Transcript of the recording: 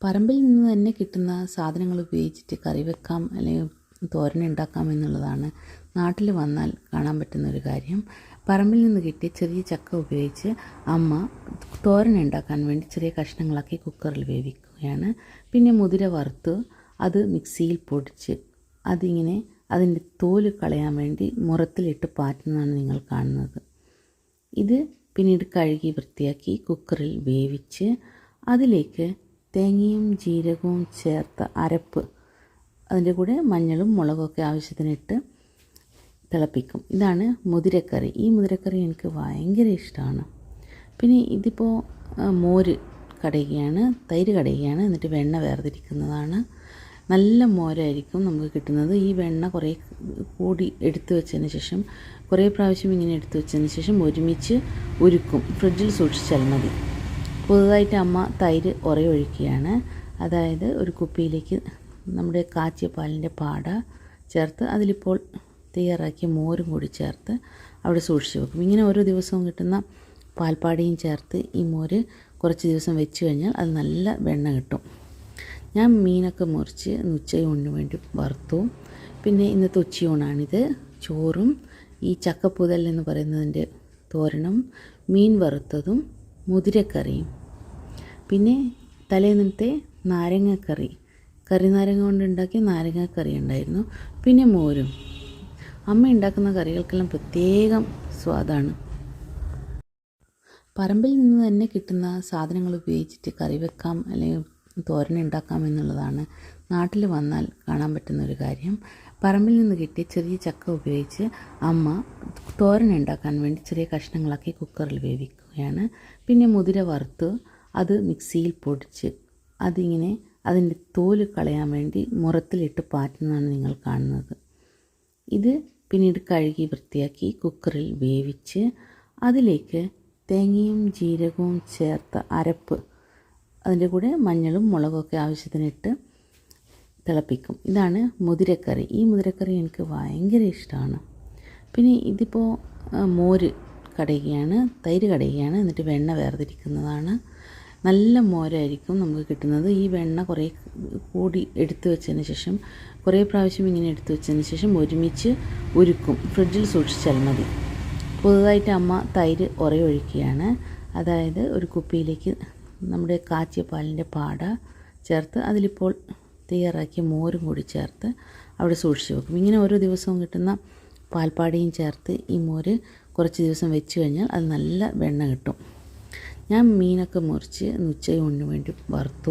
പറമ്പിൽ നിന്ന് തന്നെ കിട്ടുന്ന സാധനങ്ങൾ ഉപയോഗിച്ചിട്ട് കറി വെക്കാം അല്ലെങ്കിൽ തോരൻ ഉണ്ടാക്കാം എന്നുള്ളതാണ് നാട്ടിൽ വന്നാൽ കാണാൻ പറ്റുന്ന ഒരു കാര്യം. പറമ്പിൽ നിന്ന് കിട്ടിയ ചെറിയ ചക്ക ഉപയോഗിച്ച് അമ്മ തോരൻ ഉണ്ടാക്കാൻ വേണ്ടി ചെറിയ കഷ്ണങ്ങളാക്കി കുക്കറിൽ വേവിക്കുകയാണ്. പിന്നെ മുതിര വറുത്ത് അത് മിക്സിയിൽ പൊടിച്ച് അതിങ്ങനെ അതിൻ്റെ തോല് കളയാൻ വേണ്ടി മുറത്തിലിട്ട് പാറ്റുന്നതാണ് നിങ്ങൾ കാണുന്നത്. ഇത് പിന്നീട് കഴുകി വൃത്തിയാക്കി കുക്കറിൽ വേവിച്ച് അതിലേക്ക് തേങ്ങയും ജീരകവും ചേർത്ത അരപ്പ്, അതിൻ്റെ കൂടെ മഞ്ഞളും മുളകൊക്കെ ആവശ്യത്തിനിട്ട് തിളപ്പിക്കും. ഇതാണ് മുതിരക്കറി. ഈ മുതിരക്കറി എനിക്ക് ഭയങ്കര ഇഷ്ടമാണ്. പിന്നെ ഇതിപ്പോൾ മോര് കടയുകയാണ്, തൈര് കടയുകയാണ്, എന്നിട്ട് വെണ്ണ വേർതിരിക്കുന്നതാണ്. നല്ല മോരായിരിക്കും നമുക്ക് കിട്ടുന്നത്. ഈ വെണ്ണ കുറേ കൂടി എടുത്തു വെച്ചതിന് ശേഷം കുറേ പ്രാവശ്യം ഇങ്ങനെ എടുത്തു വെച്ചതിന് ശേഷം ഒരുമിച്ച് ഉരുക്കും. ഫ്രിഡ്ജിൽ സൂക്ഷിച്ചാൽ മതി. പുതുതായിട്ട് അമ്മ തൈര് ഒഴിക്കുകയാണ്. അതായത് ഒരു കുപ്പിയിലേക്ക് നമ്മുടെ കാച്ചിയ പാലിൻ്റെ പാട ചേർത്ത് അതിലിപ്പോൾ തയ്യാറാക്കിയ മോരും കൂടി ചേർത്ത് അവിടെ സൂക്ഷിച്ച് വെക്കും. ഇങ്ങനെ ഓരോ ദിവസവും കിട്ടുന്ന പാൽപ്പാടയും ചേർത്ത് ഈ മോര് കുറച്ച് ദിവസം വെച്ച് കഴിഞ്ഞാൽ അത് നല്ല വെണ്ണ കിട്ടും. ഞാൻ മീനൊക്കെ മുറിച്ച് ഉച്ചയൂണിന് വേണ്ടി വറുത്തു. പിന്നെ ഇന്നത്തെ ഉച്ചയൂണാണിത്. ചോറും ഈ ചക്കപ്പുതൽ എന്ന് പറയുന്നതിൻ്റെ തോരനും മീൻ വറുത്തതും മുതിരക്കറിയും പിന്നെ തലേന്നത്തെ നാരങ്ങക്കറി, കറിനാരങ്ങ കൊണ്ടുണ്ടാക്കിയ നാരങ്ങക്കറി ഉണ്ടായിരുന്നു. പിന്നെ മോരും. അമ്മ ഉണ്ടാക്കുന്ന കറികൾക്കെല്ലാം പ്രത്യേകം സ്വാദാണ്. പറമ്പിൽ നിന്ന് തന്നെ കിട്ടുന്ന സാധനങ്ങൾ ഉപയോഗിച്ചിട്ട് കറി വെക്കാം അല്ലെങ്കിൽ തോരൻ ഉണ്ടാക്കാം എന്നുള്ളതാണ് നാട്ടിൽ വന്നാൽ കാണാൻ പറ്റുന്ന ഒരു കാര്യം. പറമ്പിൽ നിന്ന് കിട്ടിയ ചെറിയ ചക്ക ഉപയോഗിച്ച് അമ്മ തോരൻ ഉണ്ടാക്കാൻ വേണ്ടി ചെറിയ കഷ്ണങ്ങളാക്കി കുക്കറിൽ വേവിക്കുകയാണ്. പിന്നെ മുതിര വറുത്ത് അത് മിക്സിയിൽ പൊടിച്ച് അതിങ്ങനെ അതിൻ്റെ തോല് കളയാൻ വേണ്ടി മുറത്തിലിട്ട് പാറ്റുന്നതാണ് നിങ്ങൾ കാണുന്നത്. ഇത് പിന്നീട് കഴുകി വൃത്തിയാക്കി കുക്കറിൽ വേവിച്ച് അതിലേക്ക് തേങ്ങയും ജീരകവും ചേർത്ത അരപ്പ്, അതിൻ്റെ കൂടെ മഞ്ഞളും മുളകൊക്കെ ആവശ്യത്തിനിട്ട് തിളപ്പിക്കും. ഇതാണ് മുതിരക്കറി. ഈ മുതിരക്കറി എനിക്ക് ഭയങ്കര ഇഷ്ടമാണ്. പിന്നെ ഇതിപ്പോൾ മോര് കടയുകയാണ്, തൈര് കടയുകയാണ്, എന്നിട്ട് വെണ്ണ വേർതിരിക്കുന്നതാണ്. നല്ല മോരായിരിക്കും നമുക്ക് കിട്ടുന്നത്. ഈ വെണ്ണ കുറേ കൂടി എടുത്തു വെച്ചതിന് ശേഷം കുറേ പ്രാവശ്യം ഇങ്ങനെ എടുത്തു വെച്ചതിന് ശേഷം ഒരുമിച്ച് ഉരുക്കും. ഫ്രിഡ്ജിൽ സൂക്ഷിച്ചാൽ മതി. പുതുതായിട്ട് അമ്മ തൈര് ഒഴിക്കുകയാണ്. അതായത് ഒരു കുപ്പിയിലേക്ക് നമ്മുടെ കാച്ചിയ പാലിൻ്റെ പാട ചേർത്ത് അതിലിപ്പോൾ തയ്യാറാക്കിയ മോരും കൂടി ചേർത്ത് അവിടെ സൂക്ഷിച്ച് വെക്കും. ഇങ്ങനെ ഓരോ ദിവസവും കിട്ടുന്ന പാൽപ്പാടയും ചേർത്ത് ഈ മോര് കുറച്ച് ദിവസം വെച്ച് കഴിഞ്ഞാൽ അത് നല്ല വെണ്ണ കിട്ടും. ഞാൻ മീനൊക്കെ മുറിച്ച് ഉച്ചയൂണിന് വേണ്ടി വറുത്തു.